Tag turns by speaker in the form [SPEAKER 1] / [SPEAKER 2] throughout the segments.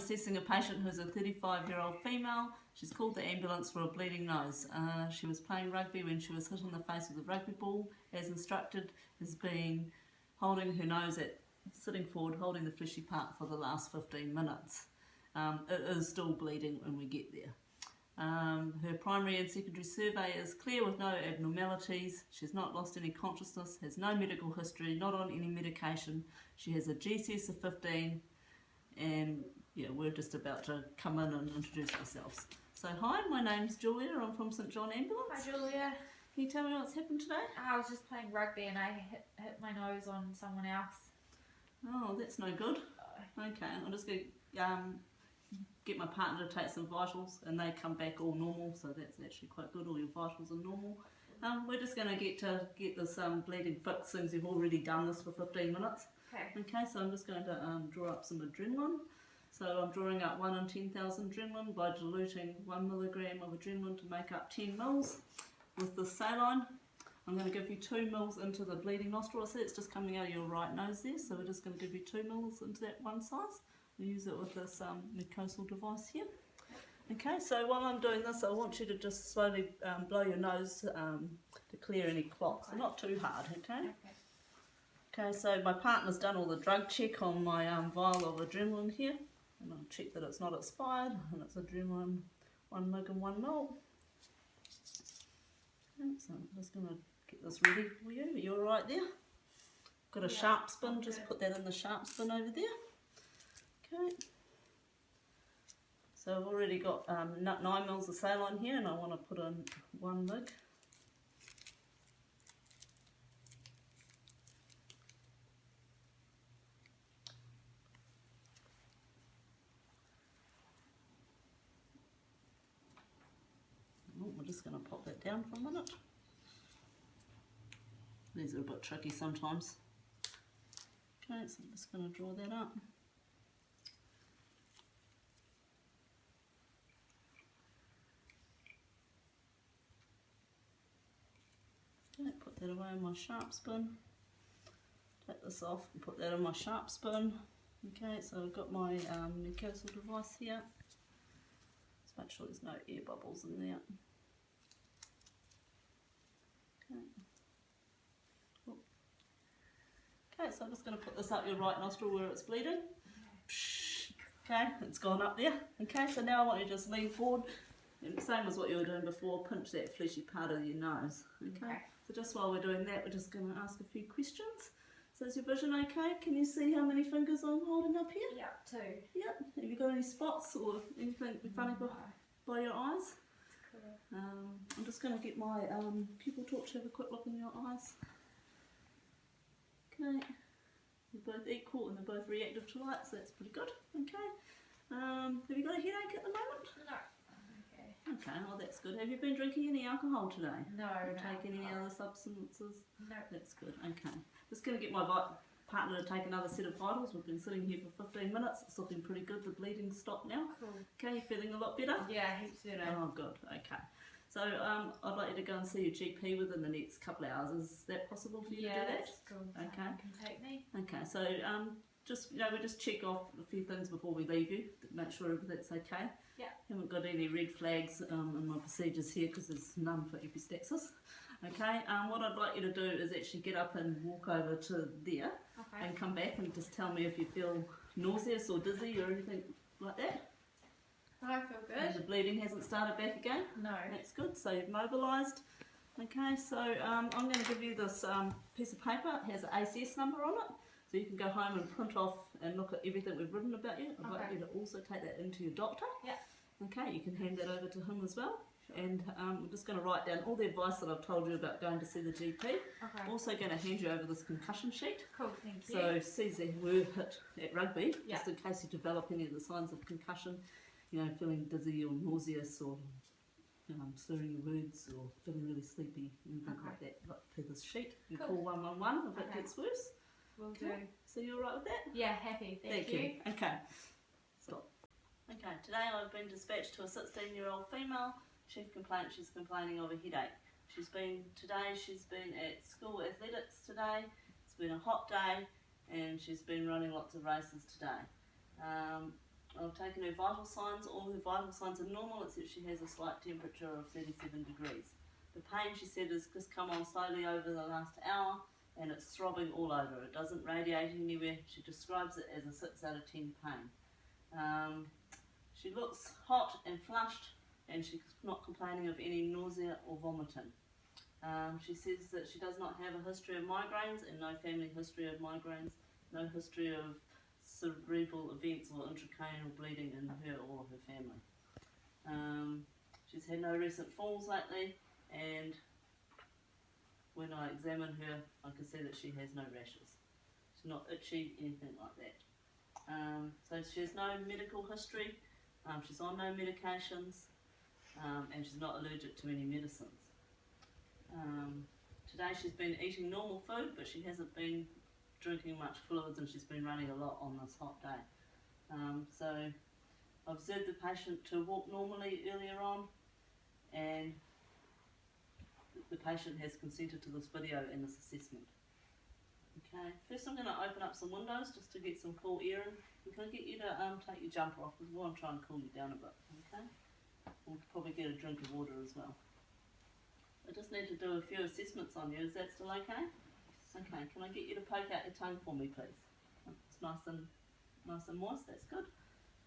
[SPEAKER 1] assessing a patient who's a 35-year-old female. She's called the ambulance for a bleeding nose. She was playing rugby when she was hit in the face with a rugby ball. As instructed, has been holding her nose sitting forward, holding the fleshy part for the last 15 minutes. It is still bleeding when we get there. Her primary and secondary survey is clear with no abnormalities. She's not lost any consciousness, has no medical history, not on any medication. She has a GCS of 15, and yeah, we're just about to come in and introduce ourselves. So hi, my name's Julia, I'm from St John Ambulance.
[SPEAKER 2] Hi Julia.
[SPEAKER 1] Can you tell me what's happened today?
[SPEAKER 2] I was just playing rugby and I hit my nose on someone else.
[SPEAKER 1] Oh, that's no good. Okay, I'm just going to get my partner to take some vitals and they come back all normal, so that's actually quite good. All your vitals are normal. We're just going to get this bleeding fixed since you've already done this for 15 minutes. Okay, so I'm just going to draw up some adrenaline. So I'm drawing up 1 in 10,000 adrenaline by diluting 1 milligram of adrenaline to make up 10 mils. With the saline, I'm going to give you 2 mils into the bleeding nostril. I see it's just coming out of your right nose there, so we're just going to give you 2 mils into that one size. We'll use it with this mucosal device here. Okay, so while I'm doing this, I want you to just slowly blow your nose to clear any clots. So not too hard, okay? Okay, so my partner's done all the drug check on my vial of adrenaline here. And I'll check that it's not expired, and it's adrenaline 1 mg and 1 ml. Okay, so I'm just going to get this ready for you. Are you alright there? Got a sharp spin, just put that in the sharp spin over there. Okay. So I've already got 9 mils of saline here, and I want to put in 1 mg. We're just going to pop that down for a minute. These are a bit tricky sometimes. Okay, so I'm just going to draw that up. Okay, put that away in my sharp spin. Take this off and put that in my sharp spin. Okay, so I've got my mucosal device here. Just make sure there's no air bubbles in there. Okay, so I'm just going to put this up your right nostril where it's bleeding. Okay, it's gone up there. Okay, so now I want you to just lean forward, and same as what you were doing before, pinch that fleshy part of your nose. Okay, so just while we're doing that, we're just going to ask a few questions. So is your vision okay? Can you see how many fingers I'm holding up here?
[SPEAKER 2] Yeah, 2.
[SPEAKER 1] Yep. Have you got any spots or anything funny by your eyes? I'm just going to get my pupil torch to have a quick look in your eyes. Okay, they're both equal and they're both reactive to light, so that's pretty good. Okay, have you got a headache at the moment?
[SPEAKER 2] No.
[SPEAKER 1] Okay, well that's good. Have you been drinking any alcohol today?
[SPEAKER 2] No.
[SPEAKER 1] Taking any other substances?
[SPEAKER 2] No.
[SPEAKER 1] That's good. Okay, just going to get my partner to take another set of vitals. We've been sitting here for 15 minutes. It's looking pretty good. The bleeding's stopped now.
[SPEAKER 2] Cool.
[SPEAKER 1] Okay, you feeling a lot better?
[SPEAKER 2] Yeah, heaps better.
[SPEAKER 1] Oh, good. Okay. So I'd like you to go and see your GP within the next couple of hours. Is that possible for you to do that?
[SPEAKER 2] That's cool.
[SPEAKER 1] Okay.
[SPEAKER 2] Can take me.
[SPEAKER 1] Okay. So just we just check off a few things before we leave you. Make sure everything's okay.
[SPEAKER 2] Yeah.
[SPEAKER 1] Haven't got any red flags in my procedures here because there's none for epistaxis. Okay. What I'd like you to do is actually get up and walk over to there and come back and just tell me if you feel nauseous or dizzy or anything like that.
[SPEAKER 2] I feel good.
[SPEAKER 1] And the bleeding hasn't started back again?
[SPEAKER 2] No.
[SPEAKER 1] That's good, so you've mobilised. Okay, so I'm going to give you this piece of paper. It has an ACS number on it, so you can go home and print off and look at everything we've written about you. I'd like you to also take that into your doctor.
[SPEAKER 2] Yeah.
[SPEAKER 1] Okay, you can hand that over to him as well. And we're just going to write down all the advice that I've told you about going to see the GP.
[SPEAKER 2] Okay.
[SPEAKER 1] Also going to hand you over this concussion sheet.
[SPEAKER 2] Cool, thank you.
[SPEAKER 1] So sees that we were hit at rugby, just in case you develop any of the signs of concussion. You know, feeling dizzy or nauseous or slurring your words or feeling really sleepy, anything like that, like per this sheet. You call 111 if it gets worse.
[SPEAKER 2] Will do.
[SPEAKER 1] So you're alright with that?
[SPEAKER 2] Yeah, happy. Thank you.
[SPEAKER 1] Okay. Stop. Okay, today I've been dispatched to a 16-year-old female. Chief complaint, she's complaining of a headache. She's been at school athletics today. It's been a hot day and she's been running lots of races today. I've taken her vital signs. All her vital signs are normal except she has a slight temperature of 37 degrees. The pain, she said, has just come on slowly over the last hour and it's throbbing all over. It doesn't radiate anywhere. She describes it as a 6 out of 10 pain. She looks hot and flushed and she's not complaining of any nausea or vomiting. She says that she does not have a history of migraines and no family history of migraines, no history of cerebral events or intracranial bleeding in her or her family. She's had no recent falls lately, and when I examined her I could see that she has no rashes. She's not itchy, anything like that. So she has no medical history, she's on no medications, and she's not allergic to any medicines. Today she's been eating normal food, but she hasn't been drinking much fluids and she's been running a lot on this hot day. So I observed the patient to walk normally earlier on, and the patient has consented to this video and this assessment. Okay, first I'm going to open up some windows just to get some cool air in. I'm going to get you to take your jumper off because we want to try and cool you down a bit. Okay, we'll probably get a drink of water as well. I just need to do a few assessments on you. Is that still okay? Okay, can I get you to poke out your tongue for me, please? It's nice and moist, that's good.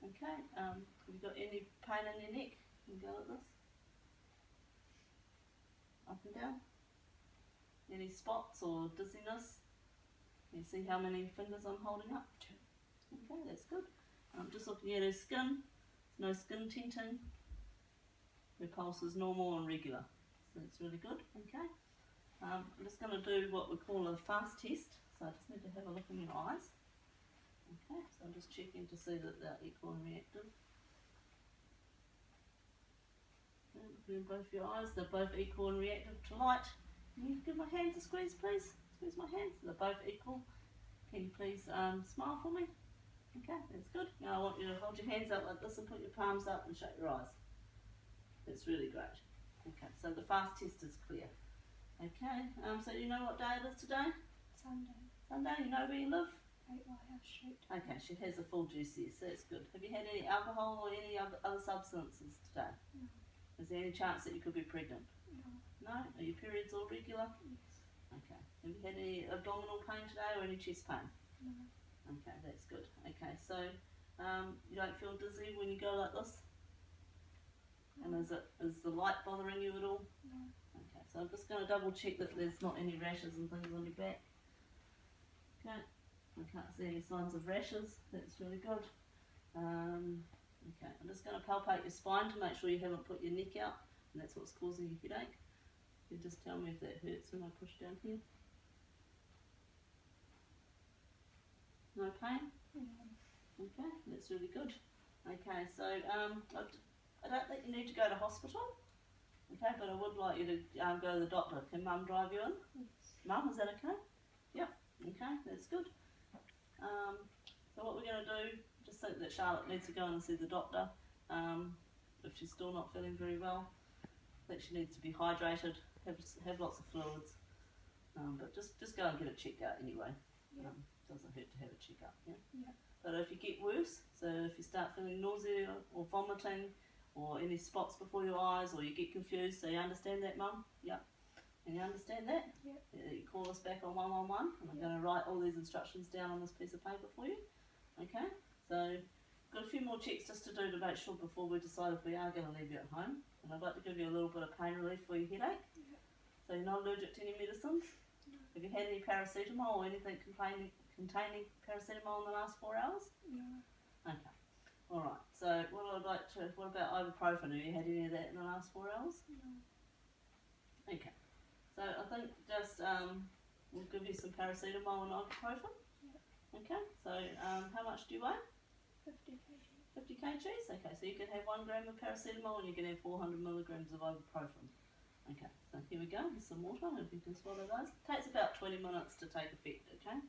[SPEAKER 1] Okay, have you got any pain in your neck? Can you go like this? Up and down? Any spots or dizziness? Can you see how many fingers I'm holding up? Okay, that's good. I'm just looking at her skin. No skin tinting. Her pulse is normal and regular. So that's really good. Okay. I'm just going to do what we call a fast test. So I just need to have a look in your eyes. Okay, so I'm just checking to see that they're equal and reactive. Okay, looking in both your eyes, they're both equal and reactive to light. Can you give my hands a squeeze, please? Squeeze my hands. They're both equal. Can you please smile for me? Okay, that's good. Now I want you to hold your hands up like this and put your palms up and shut your eyes. That's really great. Okay, so the fast test is clear. Okay, so you know what day it is today?
[SPEAKER 2] Sunday.
[SPEAKER 1] Sunday, you know where you live?
[SPEAKER 2] 8 Lighthouse Street.
[SPEAKER 1] Okay, she has a full GCS, so that's good. Have you had any alcohol or any other substances today?
[SPEAKER 2] No.
[SPEAKER 1] Is there any chance that you could be pregnant?
[SPEAKER 2] No.
[SPEAKER 1] No? Are your periods all regular?
[SPEAKER 2] Yes.
[SPEAKER 1] Okay. Have you had any abdominal pain today or any chest pain?
[SPEAKER 2] No.
[SPEAKER 1] Okay, that's good. Okay, so you don't feel dizzy when you go like this? And is the light bothering you at all?
[SPEAKER 2] No.
[SPEAKER 1] Okay, so I'm just going to double check that there's not any rashes and things on your back. Okay, I can't see any signs of rashes. That's really good. Okay, I'm just going to palpate your spine to make sure you haven't put your neck out, and that's what's causing your headache. You just tell me if that hurts when I push down here. No pain?
[SPEAKER 2] No.
[SPEAKER 1] Okay, that's really good. Okay, so I don't think you need to go to hospital. Okay, but I would like you to go to the doctor. Can Mum drive you in?
[SPEAKER 2] Yes.
[SPEAKER 1] Mum, is that okay? Yep. Okay, that's good. So what we're going to do, just think that Charlotte needs to go and see the doctor. If she's still not feeling very well, I think she needs to be hydrated, have lots of fluids. But just go and get it checked out anyway.
[SPEAKER 2] Yeah.
[SPEAKER 1] Doesn't hurt to have a check up. Yeah.
[SPEAKER 2] Yeah.
[SPEAKER 1] But if you get worse, so if you start feeling nausea or vomiting, or any spots before your eyes, or you get confused, so you understand that, Mum? Yep. And you understand that?
[SPEAKER 2] Yep.
[SPEAKER 1] You call us back on 111, and I'm going to write all these instructions down on this piece of paper for you. Okay? So, got a few more checks just to do to make sure before we decide if we are going to leave you at home. And I'd like to give you a little bit of pain relief for your headache.
[SPEAKER 2] Yep.
[SPEAKER 1] So you're not allergic to any medicines?
[SPEAKER 2] No.
[SPEAKER 1] Have you had any paracetamol or anything containing paracetamol in the last 4 hours?
[SPEAKER 2] No.
[SPEAKER 1] Okay. Alright, so what about ibuprofen? Have you had any of that in the last 4 hours?
[SPEAKER 2] No.
[SPEAKER 1] Okay. So I think just we'll give you some paracetamol and ibuprofen.
[SPEAKER 2] Yep.
[SPEAKER 1] Okay, so how much do you weigh?
[SPEAKER 2] 50 kg.
[SPEAKER 1] 50 kgs? Okay, so you can have 1 gram of paracetamol and you can have 400 milligrams of ibuprofen. Okay, so here we go, there's some water, if you can swallow those. It takes about 20 minutes to take effect, okay?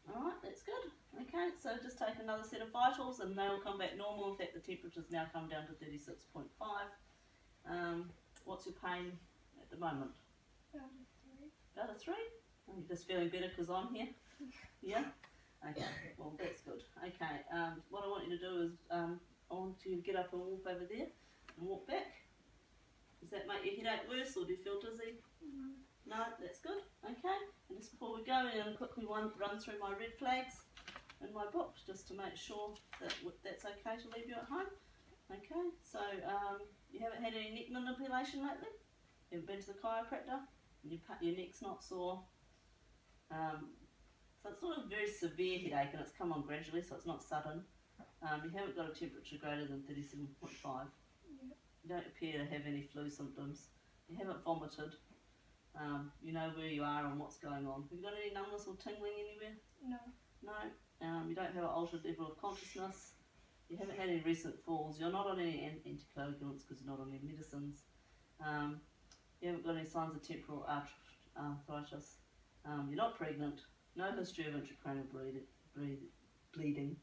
[SPEAKER 1] Alright, that's good. Okay, so just take another set of vitals and they will come back normal. In fact, the temperature's now come down to 36.5. What's your pain at the moment?
[SPEAKER 2] About a 3.
[SPEAKER 1] About a 3? Are you just feeling better because I'm here? Yeah? Okay, well that's good. Okay, what I want you to do is I want you to get up and walk over there and walk back. Does that make your headache worse or do you feel dizzy? No, that's good. Okay, and just before we go, I'm going to quickly run through my red flags in my book just to make sure that that's okay to leave you at home. Okay, so you haven't had any neck manipulation lately? You haven't been to the chiropractor? And your neck's not sore? So it's not a very severe headache and it's come on gradually, so it's not sudden. You haven't got a temperature greater than 37.5. You don't appear to have any flu symptoms. You haven't vomited. You know where you are and what's going on. Have you got any numbness or tingling anywhere?
[SPEAKER 2] No.
[SPEAKER 1] No. You don't have an altered level of consciousness. You haven't had any recent falls. You're not on any anticoagulants because you're not on any medicines. You haven't got any signs of temporal arthritis. You're not pregnant. No history of intracranial bleeding,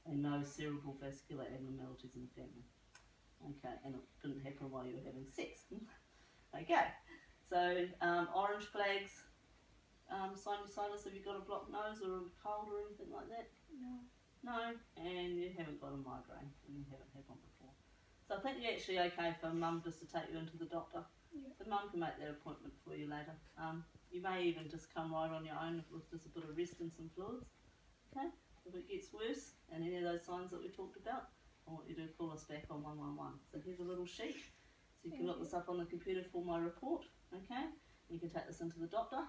[SPEAKER 1] and no cerebral vascular abnormalities in the family. Okay, and it didn't happen while you were having sex. Okay, so orange flags, sinusitis, have you got a blocked nose or a cold or anything like that?
[SPEAKER 2] No.
[SPEAKER 1] No, and you haven't got a migraine, and you haven't had one before. So I think you're actually okay for mum just to take you into the doctor.
[SPEAKER 2] Yeah.
[SPEAKER 1] The mum can make that appointment for you later. You may even just come right on your own with just a bit of rest and some fluids. Okay? If it gets worse and any of those signs that we talked about, I want you to call us back on 111. So here's a little sheet. So you can look this up on the computer for my report. Okay? You can take this into the doctor,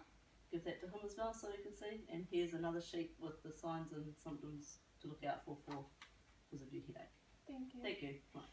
[SPEAKER 1] give that to him as well so he can see. And here's another sheet with the signs and symptoms to look out for because of your headache.
[SPEAKER 2] Thank you.
[SPEAKER 1] Thank you. Right.